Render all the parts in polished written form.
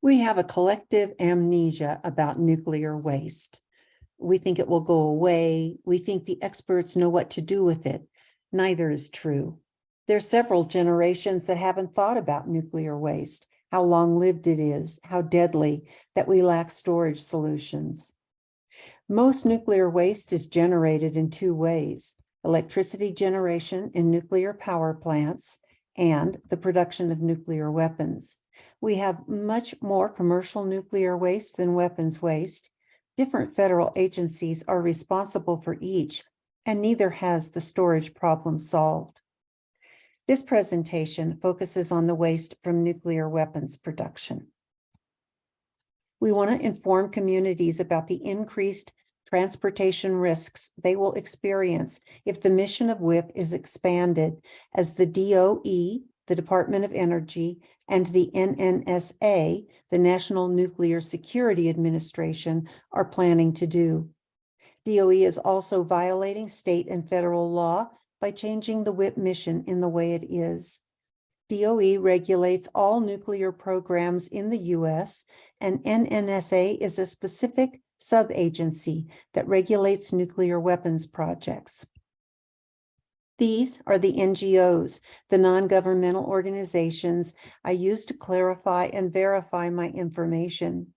We have a collective amnesia about nuclear waste. We think it will go away. We think the experts know what to do with it. Neither is true. There are several generations that haven't thought about nuclear waste, how long-lived it is, how deadly, that we lack storage solutions. Most nuclear waste is generated in two ways: electricity generation in nuclear power plants and the production of nuclear weapons. We have much more commercial nuclear waste than weapons waste. Different federal agencies are responsible for each, and neither has the storage problem solved. This presentation focuses on the waste from nuclear weapons production. We want to inform communities about the increased transportation risks they will experience if the mission of WIPP is expanded, as the DOE, the Department of Energy, and the NNSA, the National Nuclear Security Administration, are planning to do. DOE is also violating state and federal law by changing the WIPP mission in the way it is. DOE regulates all nuclear programs in the U.S., and NNSA is a specific sub-agency that regulates nuclear weapons projects. These are the NGOs, the non-governmental organizations I use to clarify and verify my information.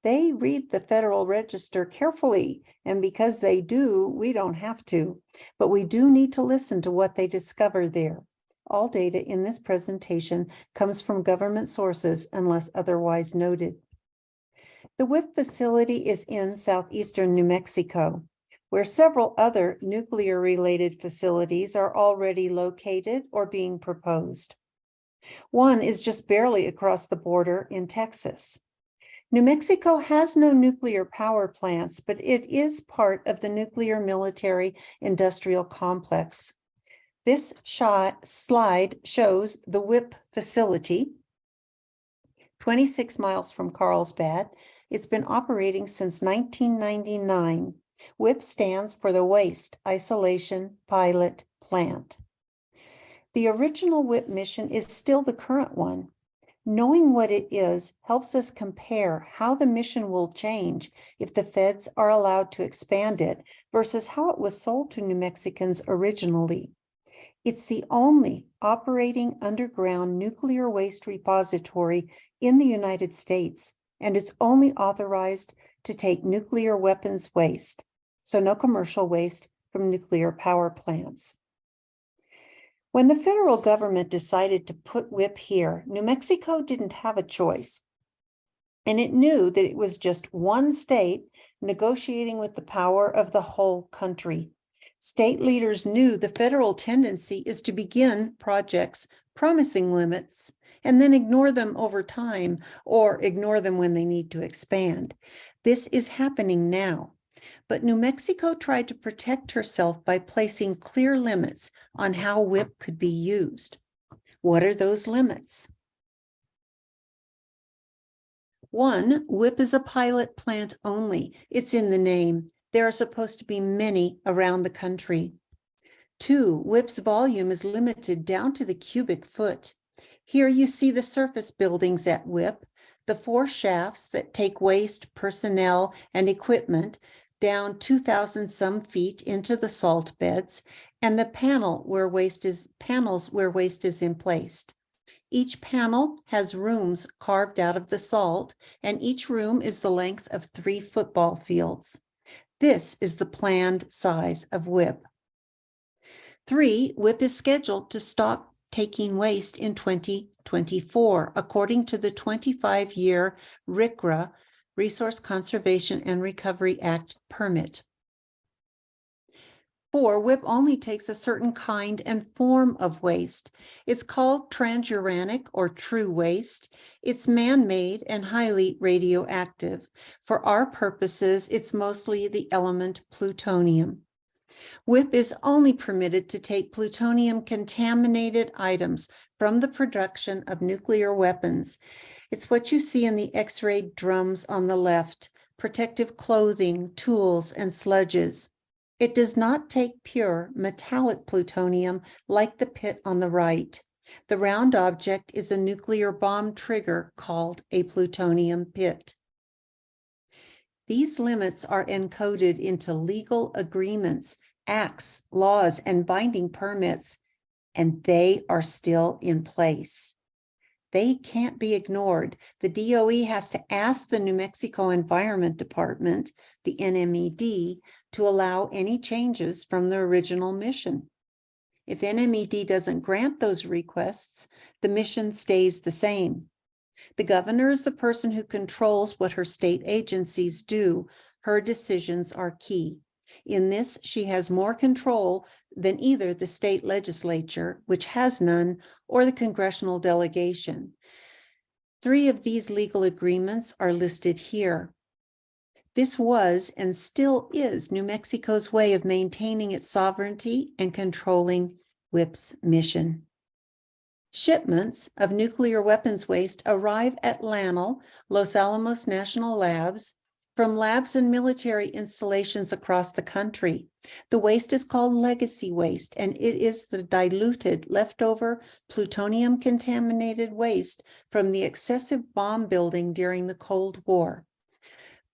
They read the Federal Register carefully, and because they do, we don't have to, but we do need to listen to what they discover there. All data in this presentation comes from government sources unless otherwise noted. The WIPP facility is in southeastern New Mexico, where several other nuclear-related facilities are already located or being proposed. One is just barely across the border in Texas. New Mexico has no nuclear power plants, but it is part of the nuclear military industrial complex. This slide shows the WIPP facility, 26 miles from Carlsbad. It's been operating since 1999. WIPP stands for the Waste Isolation Pilot Plant. The original WIPP mission is still the current one. Knowing what it is helps us compare how the mission will change if the feds are allowed to expand it versus how it was sold to New Mexicans originally. It's the only operating underground nuclear waste repository in the United States, and it's only authorized to take nuclear weapons waste, so no commercial waste from nuclear power plants. When the federal government decided to put WIPP here, New Mexico didn't have a choice, and it knew that it was just one state negotiating with the power of the whole country. State leaders knew the federal tendency is to begin projects promising limits and then ignore them over time or ignore them when they need to expand. This is happening now. But New Mexico tried to protect herself by placing clear limits on how WIPP could be used. What are those limits? One, WIPP is a pilot plant only. It's in the name. There are supposed to be many around the country. Two, WIPP's volume is limited down to the cubic foot. Here you see the surface buildings at WIPP, the 4 shafts that take waste, personnel, and equipment down 2,000 some feet into the salt beds, and the panels where waste is emplaced. Each panel has rooms carved out of the salt, and each room is the length of 3 football fields. This is the planned size of WIPP. 3, WIPP is scheduled to stop taking waste in 2024, according to the 25-year RCRA, Resource Conservation and Recovery Act permit. 4, WIPP only takes a certain kind and form of waste. It's called transuranic or true waste. It's man-made and highly radioactive. For our purposes, it's mostly the element plutonium. WIPP is only permitted to take plutonium-contaminated items from the production of nuclear weapons. It's what you see in the X-ray drums on the left, protective clothing, tools, and sludges. It does not take pure metallic plutonium like the pit on the right. The round object is a nuclear bomb trigger called a plutonium pit. These limits are encoded into legal agreements, acts, laws, and binding permits, and they are still in place. They can't be ignored. The DOE has to ask the New Mexico Environment Department, the NMED, to allow any changes from the original mission. If NMED doesn't grant those requests, the mission stays the same. The governor is the person who controls what her state agencies do. Her decisions are key. In this, she has more control than either the state legislature, which has none, or the congressional delegation. 3 of these legal agreements are listed here. This was and still is New Mexico's way of maintaining its sovereignty and controlling WIP's mission. Shipments of nuclear weapons waste arrive at LANL, Los Alamos National Labs, from labs and military installations across the country. The waste is called legacy waste, and it is the diluted, leftover, plutonium-contaminated waste from the excessive bomb building during the Cold War.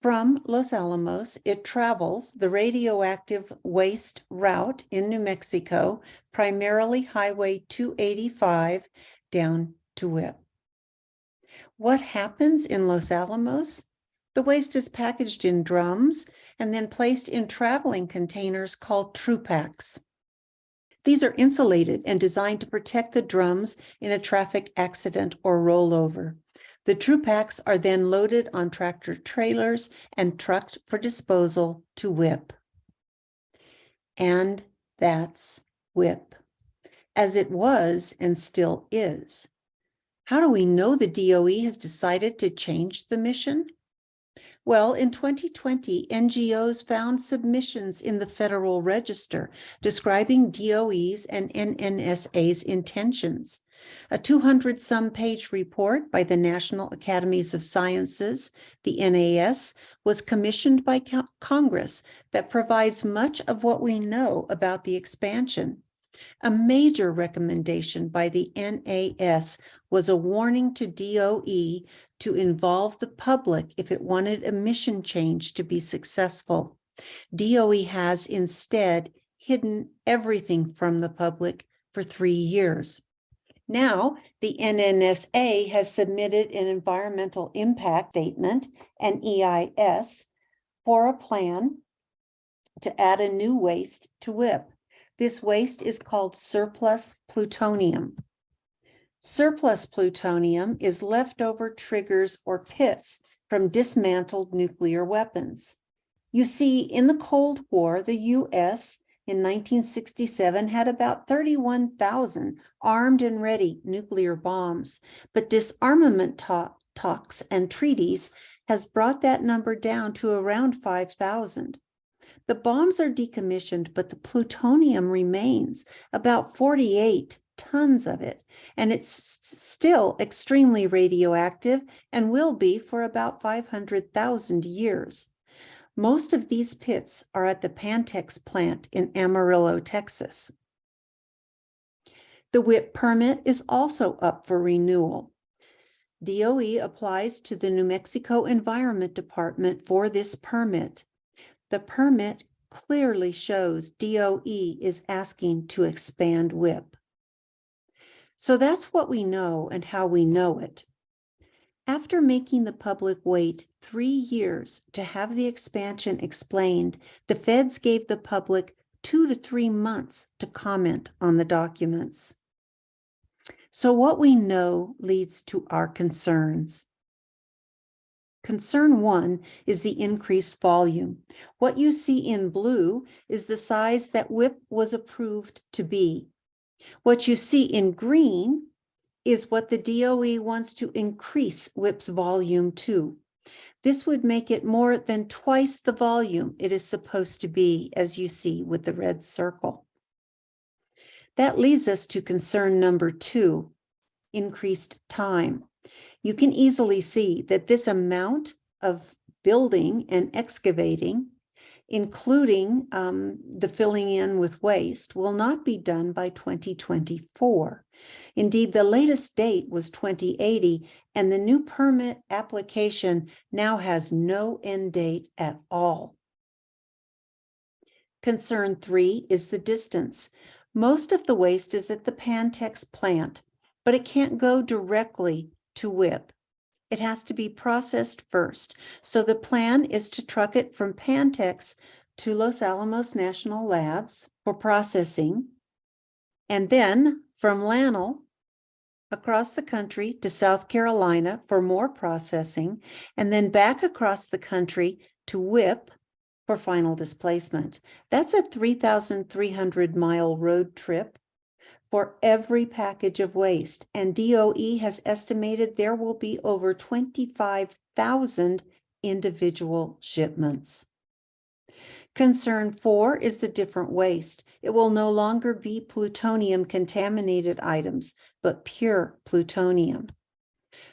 From Los Alamos, it travels the radioactive waste route in New Mexico, primarily Highway 285, down to WIP. What happens in Los Alamos? The waste is packaged in drums and then placed in traveling containers called TruPaks. These are insulated and designed to protect the drums in a traffic accident or rollover. The TruPaks are then loaded on tractor trailers and trucked for disposal to WIP. And that's WIP, as it was and still is. How do we know the DOE has decided to change the mission? Well, in 2020, NGOs found submissions in the Federal Register describing DOE's and NNSA's intentions. A 200-some page report by the National Academies of Sciences, the NAS, was commissioned by Congress that provides much of what we know about the expansion. A major recommendation by the NAS was a warning to DOE to involve the public if it wanted a mission change to be successful. DOE has instead hidden everything from the public for 3 years. Now, the NNSA has submitted an environmental impact statement, an EIS, for a plan to add a new waste to WIP. This waste is called surplus plutonium. Surplus plutonium is leftover triggers or pits from dismantled nuclear weapons. You see, in the Cold War, the U.S. in 1967 had about 31,000 armed and ready nuclear bombs, but disarmament talks and treaties has brought that number down to around 5,000. The bombs are decommissioned, but the plutonium remains, about 48 tons of it, and it's still extremely radioactive and will be for about 500,000 years. Most of these pits are at the Pantex plant in Amarillo, Texas. The WIP permit is also up for renewal. DOE applies to the New Mexico Environment Department for this permit. The permit clearly shows DOE is asking to expand WIP. So that's what we know and how we know it. After making the public wait 3 years to have the expansion explained, the feds gave the public 2 to 3 months to comment on the documents. So what we know leads to our concerns. Concern 1 is the increased volume. What you see in blue is the size that WIP was approved to be. What you see in green is what the DOE wants to increase WIP's volume to. This would make it more than twice the volume it is supposed to be, as you see with the red circle. That leads us to concern number 2, increased time. You can easily see that this amount of building and excavating including the filling in with waste, will not be done by 2024. Indeed, the latest date was 2080, and the new permit application now has no end date at all. Concern 3 is the distance. Most of the waste is at the Pantex plant, but it can't go directly to WIP. It has to be processed first. So the plan is to truck it from Pantex to Los Alamos National Labs for processing, and then from Lannell across the country to South Carolina for more processing, and then back across the country to WIP for final displacement. That's a 3,300-mile road trip for every package of waste, and DOE has estimated there will be over 25,000 individual shipments. Concern 4 is the different waste. It will no longer be plutonium-contaminated items, but pure plutonium.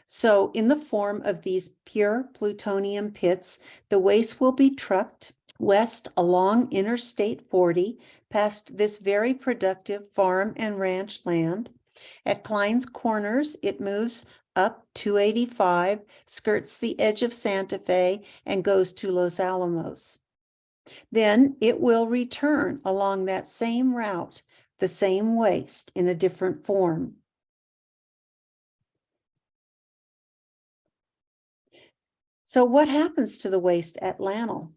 So in the form of these pure plutonium pits, the waste will be trucked west along Interstate 40, past this very productive farm and ranch land. At Klein's Corners, it moves up 285, skirts the edge of Santa Fe, and goes to Los Alamos. Then it will return along that same route, the same waste in a different form. So what happens to the waste at Lannell?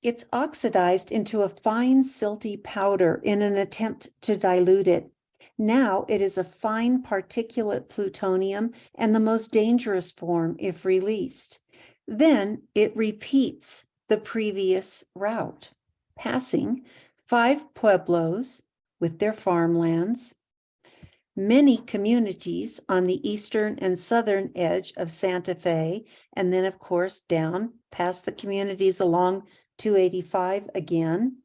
It's oxidized into a fine silty powder in an attempt to dilute it. Now it is a fine particulate plutonium and the most dangerous form if released. Then it repeats the previous route, passing 5 pueblos with their farmlands, many communities on the eastern and southern edge of Santa Fe, and then, of course, down past the communities along 285 again.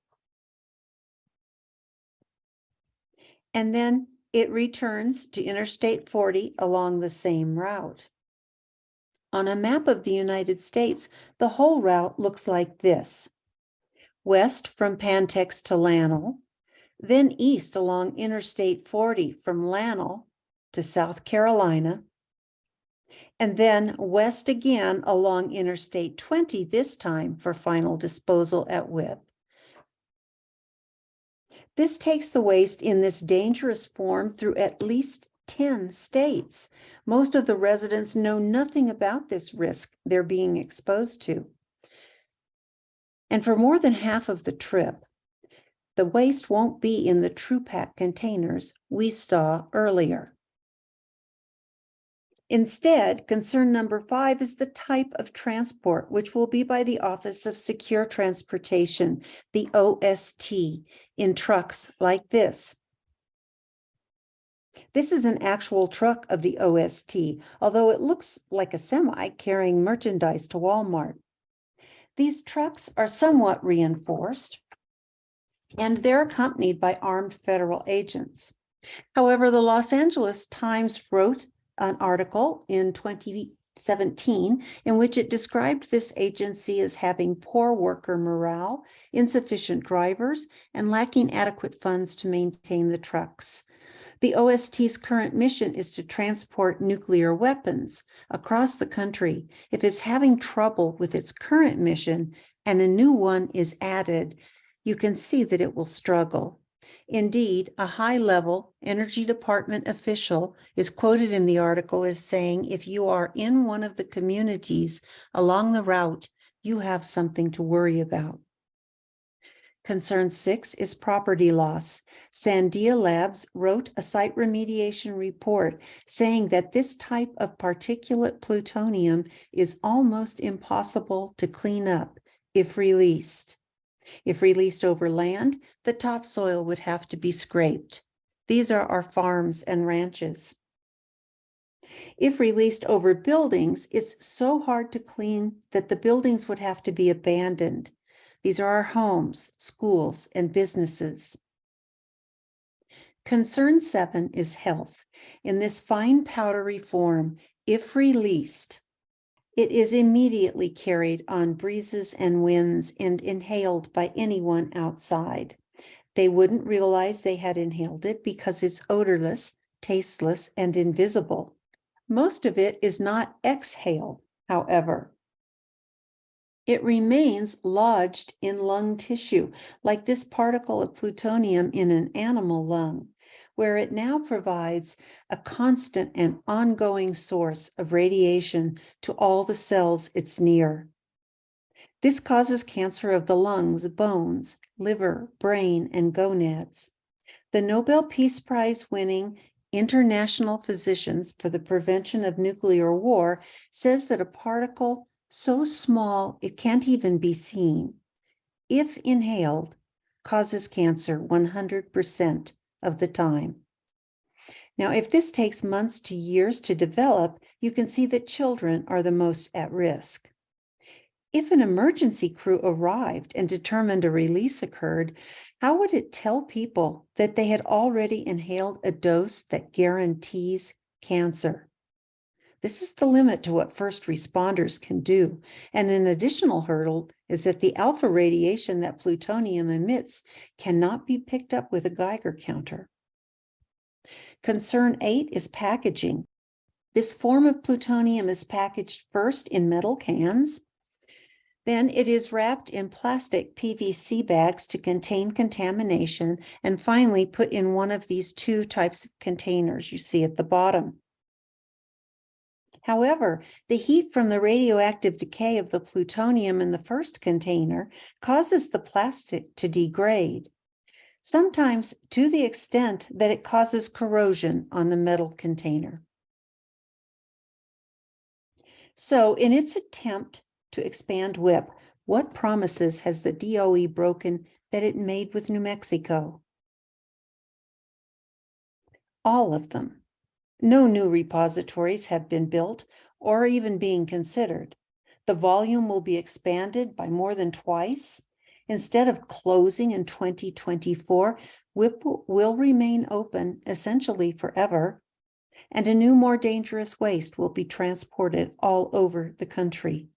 And then it returns to Interstate 40 along the same route. On a map of the United States, the whole route looks like this: west from Pantex to Lannell, then east along Interstate 40 from Lannell to South Carolina, and then west again along Interstate 20, this time for final disposal at WIP. This takes the waste in this dangerous form through at least 10 states. Most of the residents know nothing about this risk they're being exposed to. And for more than half of the trip, the waste won't be in the TruPack containers we saw earlier. Instead, concern number 5 is the type of transport, which will be by the Office of Secure Transportation, the OST, in trucks like this. This is an actual truck of the OST, although it looks like a semi carrying merchandise to Walmart. These trucks are somewhat reinforced, and they're accompanied by armed federal agents. However, the Los Angeles Times wrote an article in 2017 in which it described this agency as having poor worker morale, insufficient drivers, and lacking adequate funds to maintain the trucks. The OST's current mission is to transport nuclear weapons across the country. If it's having trouble with its current mission and a new one is added, you can see that it will struggle. Indeed, a high-level Energy Department official is quoted in the article as saying, if you are in one of the communities along the route, you have something to worry about. Concern 6 is property loss. Sandia Labs wrote a site remediation report saying that this type of particulate plutonium is almost impossible to clean up if released. If released over land, the topsoil would have to be scraped. These are our farms and ranches. If released over buildings, it's so hard to clean that the buildings would have to be abandoned. These are our homes, schools, and businesses. Concern 7 is health. In this fine powdery form, if released, It is immediately carried on breezes and winds and inhaled by anyone outside. They wouldn't realize they had inhaled it because it's odorless, tasteless, and invisible. Most of it is not exhaled, however. It remains lodged in lung tissue, like this particle of plutonium in an animal lung, where it now provides a constant and ongoing source of radiation to all the cells it's near. This causes cancer of the lungs, bones, liver, brain, and gonads. The Nobel Peace Prize winning International Physicians for the Prevention of Nuclear War says that a particle so small it can't even be seen, if inhaled, causes cancer 100% of the time. Now, if this takes months to years to develop, you can see that children are the most at risk. If an emergency crew arrived and determined a release occurred, how would it tell people that they had already inhaled a dose that guarantees cancer? This is the limit to what first responders can do. And an additional hurdle is that the alpha radiation that plutonium emits cannot be picked up with a Geiger counter. Concern 8 is packaging. This form of plutonium is packaged first in metal cans. Then it is wrapped in plastic PVC bags to contain contamination, and finally put in one of these two types of containers you see at the bottom. However, the heat from the radioactive decay of the plutonium in the first container causes the plastic to degrade, sometimes to the extent that it causes corrosion on the metal container. So, in its attempt to expand WIP, what promises has the DOE broken that it made with New Mexico? All of them. No new repositories have been built or even being considered. The volume will be expanded by more than twice. Instead of closing in 2024, WIP will remain open essentially forever, and a new, more dangerous waste will be transported all over the country.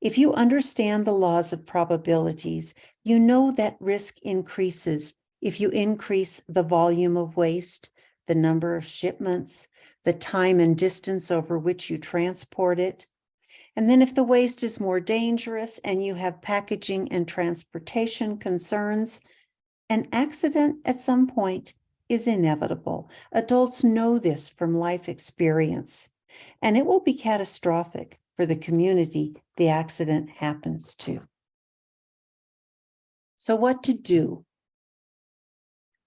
If you understand the laws of probabilities, you know that risk increases if you increase the volume of waste, the number of shipments, the time and distance over which you transport it. And then if the waste is more dangerous and you have packaging and transportation concerns, an accident at some point is inevitable. Adults know this from life experience, and it will be catastrophic for the community the accident happens to. So what to do?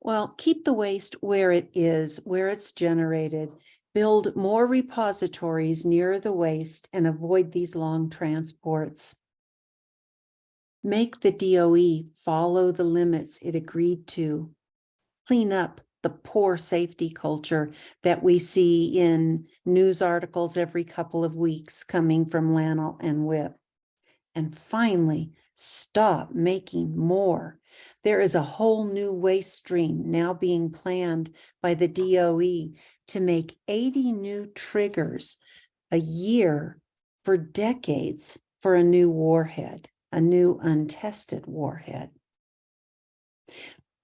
Well, keep the waste where it is, where it's generated. Build more repositories near the waste and avoid these long transports. Make the DOE follow the limits it agreed to. Clean up the poor safety culture that we see in news articles every couple of weeks coming from LANL and WIP. And finally, stop making more. There is a whole new waste stream now being planned by the DOE to make 80 new triggers a year for decades for a new warhead, a new untested warhead.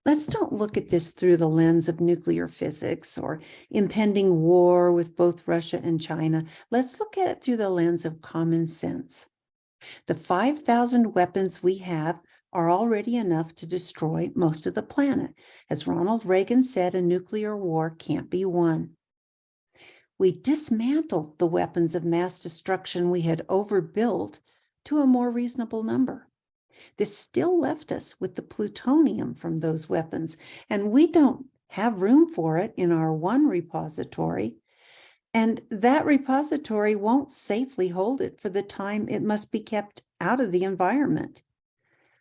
Let's not look at this through the lens of nuclear physics or impending war with both Russia and China. Let's look at it through the lens of common sense. The 5,000 weapons we have are already enough to destroy most of the planet. As Ronald Reagan said, a nuclear war can't be won. We dismantled the weapons of mass destruction we had overbuilt to a more reasonable number. This still left us with the plutonium from those weapons, and we don't have room for it in our one repository. And that repository won't safely hold it for the time it must be kept out of the environment.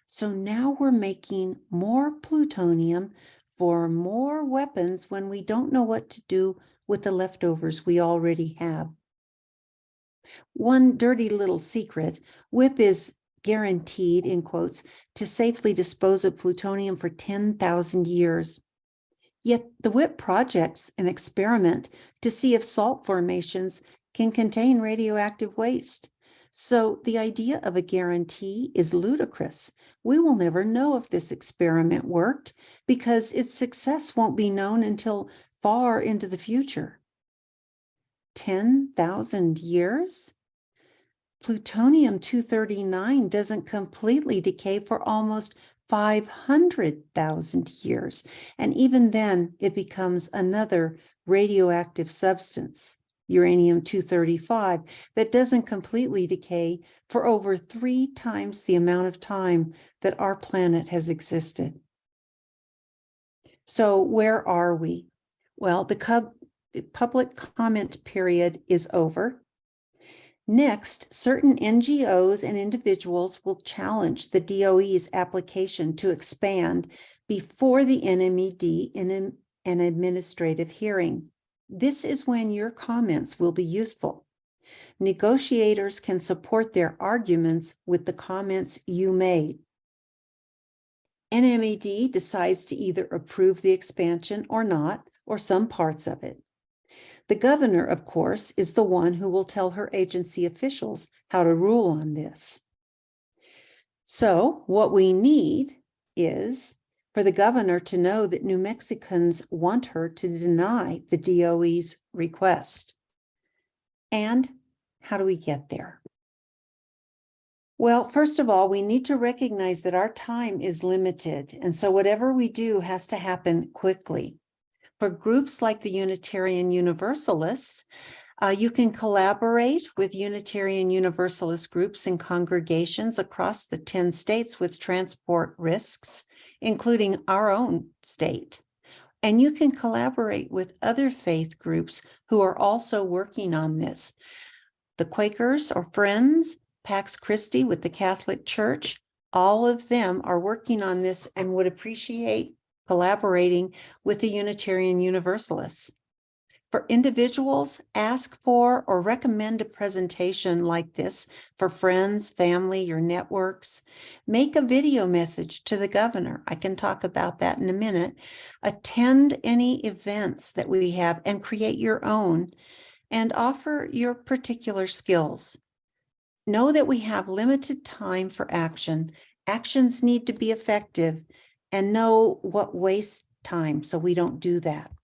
So now we're making more plutonium for more weapons when we don't know what to do with the leftovers we already have. One dirty little secret, WIP is guaranteed, in quotes, to safely dispose of plutonium for 10,000 years. Yet the WIP project's an experiment to see if salt formations can contain radioactive waste. So the idea of a guarantee is ludicrous. We will never know if this experiment worked because its success won't be known until far into the future. 10,000 years? Plutonium-239 doesn't completely decay for almost 500,000 years. And even then, it becomes another radioactive substance, uranium-235, that doesn't completely decay for over 3 times the amount of time that our planet has existed. So where are we? Well, the public comment period is over. Next, certain NGOs and individuals will challenge the DOE's application to expand before the NMED in an administrative hearing. This is when your comments will be useful. Negotiators can support their arguments with the comments you made. NMED decides to either approve the expansion or not, or some parts of it. The governor, of course, is the one who will tell her agency officials how to rule on this. So what we need is for the governor to know that New Mexicans want her to deny the DOE's request. And how do we get there? Well, first of all, we need to recognize that our time is limited. And so whatever we do has to happen quickly. For groups like the Unitarian Universalists, you can collaborate with Unitarian Universalist groups and congregations across the 10 states with transport risks, including our own state. And you can collaborate with other faith groups who are also working on this. The Quakers or Friends, Pax Christi with the Catholic Church, all of them are working on this and would appreciate collaborating with the Unitarian Universalists. For individuals, ask for or recommend a presentation like this for friends, family, your networks. Make a video message to the governor. I can talk about that in a minute. Attend any events that we have and create your own and offer your particular skills. Know that we have limited time for action. Actions need to be effective, and know what wastes time so we don't do that.